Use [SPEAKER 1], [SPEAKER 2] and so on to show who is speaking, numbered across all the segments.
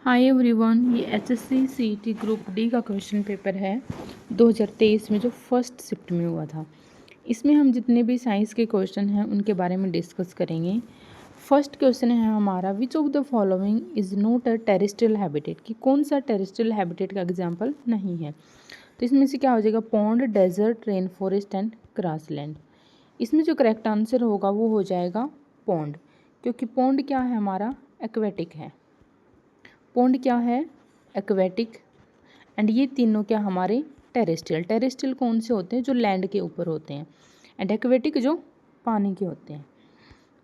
[SPEAKER 1] Hi everyone, ये HSC CET group D का question paper है 2023 में जो फर्स्ट शिफ्ट में हुआ था। इसमें हम जितने भी साइंस के क्वेश्चन हैं उनके बारे में डिस्कस करेंगे। फर्स्ट क्वेश्चन है हमारा, विच of the following is not a terrestrial habitat, कि कौन सा टेरेस्ट्रियल हैबिटेट का एग्जाम्पल नहीं है। तो इसमें से क्या हो जाएगा, pond, desert, rainforest and grassland. इसमें जो करेक्ट आंसर होगा वो हो जाएगा पॉन्ड, क्योंकि पॉन्ड क्या है हमारा, एक्वेटिक है। पॉन्ड क्या है, एक्वेटिक। एंड ये तीनों क्या हमारे टेरेस्ट्रियल। टेरेस्ट्रियल कौन से होते हैं, जो लैंड के ऊपर होते हैं, एंड एक्वेटिक जो पानी के होते हैं।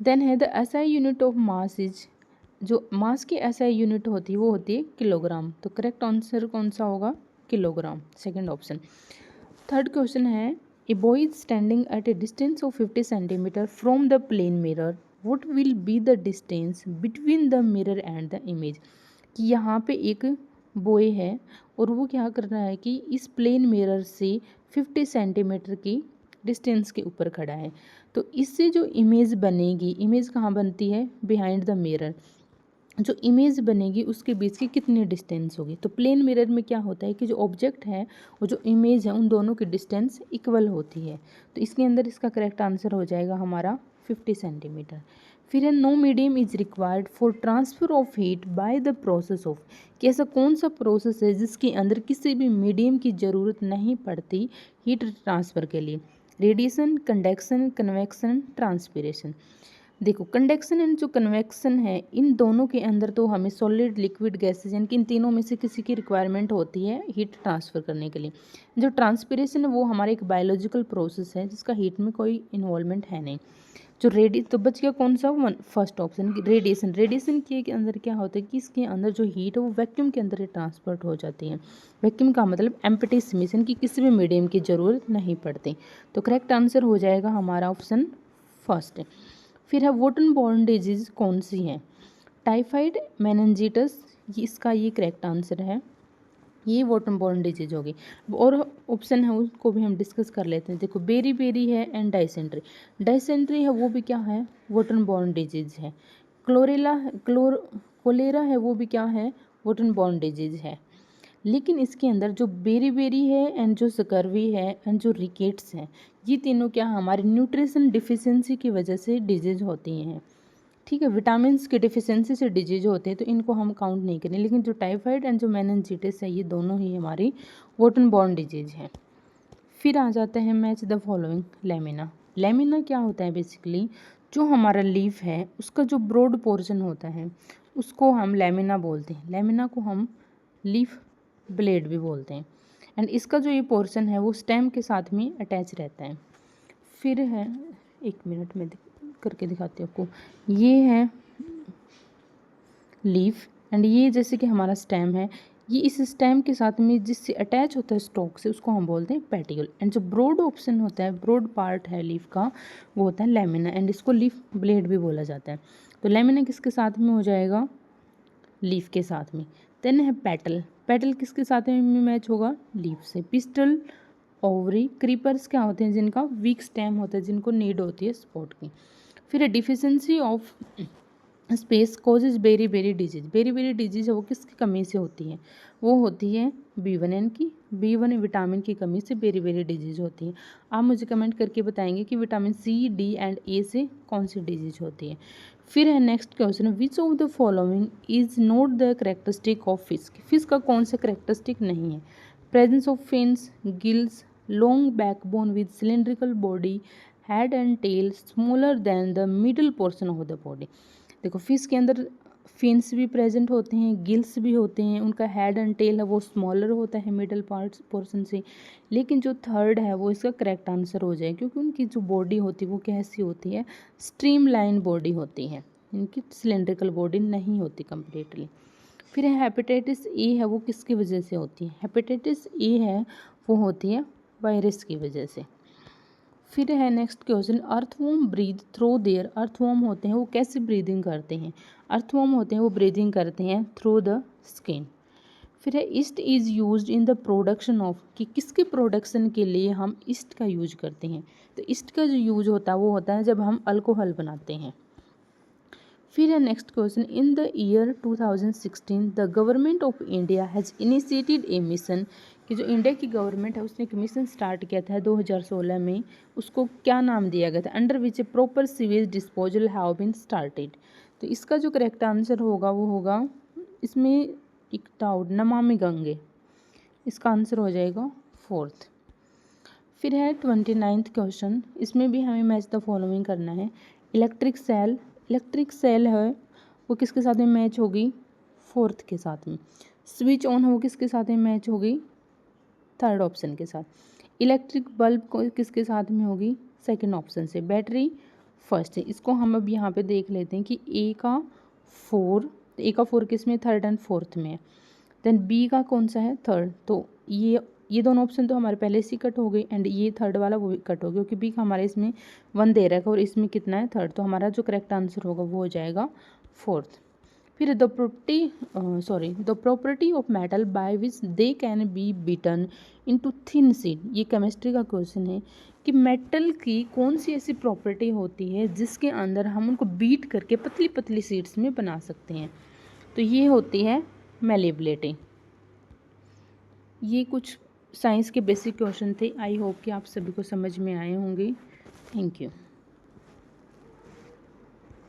[SPEAKER 1] देन है the SI unit of mass is, जो मास की एसआई यूनिट होती है वो होती है किलोग्राम। तो करेक्ट आंसर कौन सा होगा, kilogram, second option. Third question है, a boy is standing at a distance of 50 centimetre from the plane mirror, what will be the distance between the mirror and the image. कि यहाँ पे एक boy है और वो क्या कर रहा है कि इस प्लेन मिरर से 50 सेंटीमीटर की डिस्टेंस के ऊपर खड़ा है। तो इससे जो इमेज बनेगी, इमेज कहाँ बनती है, बिहाइंड द मिरर। जो इमेज बनेगी उसके बीच की कितनी डिस्टेंस होगी। तो प्लेन मिरर में क्या होता है कि जो ऑब्जेक्ट है और जो इमेज है उन दोनों की डिस्टेंस इक्वल होती है। तो इसके अंदर इसका करेक्ट आंसर हो जाएगा हमारा 50 सेंटीमीटर। फिर है, no medium is required for transfer of heat by the process of, कि ऐसा कौन सा प्रोसेस है जिसके अंदर किसी भी मीडियम की ज़रूरत नहीं पड़ती हीट ट्रांसफ़र के लिए। Radiation, conduction, convection, transpiration. देखो, कंडक्शन एंड जो कन्वेक्शन है, इन दोनों के अंदर तो हमें सॉलिड, लिक्विड, गैसेज, यानी कि इन तीनों में से किसी की रिक्वायरमेंट होती है हीट ट्रांसफ़र करने के लिए। जो ट्रांसपिरेशन है वो हमारा एक बायोलॉजिकल प्रोसेस है जिसका हीट में कोई इन्वॉल्वमेंट है नहीं। जो तो बच गया कौन सा, one, first option, radiation. Radiation के अंदर क्या होता है कि इसके अंदर जो हीट है वो वैक्यूम के अंदर ट्रांसपोर्ट हो जाती है। वैक्यूम का मतलब एम्प्टी स्पेस, की किसी भी मीडियम की ज़रूरत नहीं पड़ती। तो करेक्ट आंसर हो जाएगा हमारा ऑप्शन फर्स्ट। फिर है, वाटर बॉर्न डिजीज कौन सी है, टाइफाइड, मेनिंजाइटिस, इसका ये करेक्ट आंसर है, ये वाटर बॉर्न डिजीज होगी। और ऑप्शन है उसको भी हम डिस्कस कर लेते हैं। देखो, बेरी बेरी है एंड डाइसेंट्री। डाइसेंट्री है वो भी क्या है, वाटर बॉर्न डिजीज है। कोलेरा है वो भी क्या है, वाटर बॉर्न डिजीज है। लेकिन इसके अंदर जो बेरी बेरी है एंड जो स्कर्वी है एंड जो रिकेट्स हैं, ये तीनों क्या हमारे न्यूट्रिशन डिफिशियंसी की वजह से डिजीज होती हैं। ठीक है, विटामिन की डिफिशियंसी से डिजीज होते हैं तो इनको हम काउंट नहीं करें। लेकिन जो टाइफाइड एंड जो मेनिंजाइटिस है ये दोनों ही हमारी वाटर बॉर्न डिजीज हैं। फिर आ जाता है, match the following lamina. Lamina क्या होता है, बेसिकली जो हमारा लीफ है उसका जो ब्रॉड पोर्शन होता है उसको हम लेमिना बोलते हैं। लेमिना को हम लीफ ब्लेड भी बोलते हैं। एंड इसका जो ये पोर्शन है वो स्टेम के साथ में अटैच रहता है। फिर है, एक मिनट में करके दिखाती हूँ आपको। ये है लीफ एंड ये जैसे कि हमारा स्टेम है, ये इस स्टेम के साथ में जिससे अटैच होता है स्टॉक से उसको हम बोलते हैं पेटिकल। एंड जो ब्रॉड ऑप्शन होता है, ब्रॉड पार्ट है लीफ का, वो होता है लेमिना एंड इसको लीफ ब्लेड भी बोला जाता है। तो लेमिना किसके साथ में हो जाएगा, लीफ के साथ में। देन है पेटल। पेटल किसके साथ में मैच होगा, लीफ से। पिस्टल, ओवरी, क्रीपर्स क्या होते हैं, जिनका वीक स्टेम होता है, जिनको नीड होती है सपोर्ट की। फिर deficiency of space causes beriberi disease. Beriberi disease है वो किसकी कमी से होती है, वो होती है B1 की, B1 विटामिन की कमी से बेरी बेरी डिजीज होती है। आप मुझे कमेंट करके बताएंगे कि vitamin C, D and A से कौन सी डिजीज होती है। फिर है next question, which of the following is not the characteristic of fish. Fish का कौन सा करेक्टरिस्टिक नहीं है, presence of fins, gills, long backbone with cylindrical body, head and tail smaller than the middle portion of the body. देखो, fish के अंदर fins भी present होते हैं, गिल्स भी होते हैं, उनका हेड एंड टेल है वो स्मॉलर होता है मिडल पार्ट पोर्शन से। लेकिन जो थर्ड है वो इसका करेक्ट आंसर हो जाए, क्योंकि उनकी जो बॉडी होती है वो कैसी होती है, स्ट्रीम लाइन बॉडी होती है, इनकी सिलेंड्रिकल बॉडी नहीं होती कम्प्लीटली। फिर है हेपेटाइटिस ए है वो किसकी वजह से होती है, हेपेटाइटिस ए है वो होती है वायरस की वजह से। फिर है next question, earthworm breathe through their. Earthworm होते हैं वो कैसे ब्रीदिंग करते हैं, अर्थवॉर्म होते हैं वो ब्रीदिंग करते हैं थ्रू द स्किन। फिर है, east is used in the production of, कि किसके प्रोडक्शन के लिए हम ईस्ट का यूज करते हैं। तो ईस्ट का जो यूज होता है वो होता है जब हम अल्कोहल बनाते हैं। फिर है next question, in the year 2016 the government of India has initiated A mission, कि जो इंडिया की गवर्नमेंट है उसने एक मिशन स्टार्ट किया था 2016 में, उसको क्या नाम दिया गया था, under which a proper sewage disposal have been started. तो इसका जो करेक्ट आंसर होगा वो होगा, इसमें एक डाउट, नमामि गंगे, इसका आंसर हो जाएगा 4th। फिर है 29th क्वेश्चन, इसमें भी हमें मैच द फॉलोइंग करना है। इलेक्ट्रिक सेल है वो किसके साथ में मैच होगी, 4th के साथ में। स्विच ऑन है वो किसके साथ में मैच होगी, 3rd ऑप्शन के साथ। इलेक्ट्रिक बल्ब को किसके साथ में होगी, 2nd ऑप्शन से। बैटरी 1st है। इसको हम अब यहाँ पे देख लेते हैं कि ए का 4 किस में, 3rd एंड 4th में है। देन बी का कौन सा है, 3rd। तो ये दोनों ऑप्शन तो हमारे पहले से कट हो गई, एंड ये 3rd वाला वो भी कट हो गया, क्योंकि बी का हमारे इसमें 1 दे रखा है और इसमें कितना है, 3rd। तो हमारा जो करेक्ट आंसर होगा वो हो जाएगा 4th। फिर the property of metal by which they can be beaten into thin sheet, ये केमिस्ट्री का क्वेश्चन है कि मेटल की कौन सी ऐसी प्रॉपर्टी होती है जिसके अंदर हम उनको बीट करके पतली पतली शीट्स में बना सकते हैं। तो ये होती है मैलिबिलिटी। ये कुछ साइंस के बेसिक क्वेश्चन थे। आई होप कि आप सभी को समझ में आए होंगे। Thank you.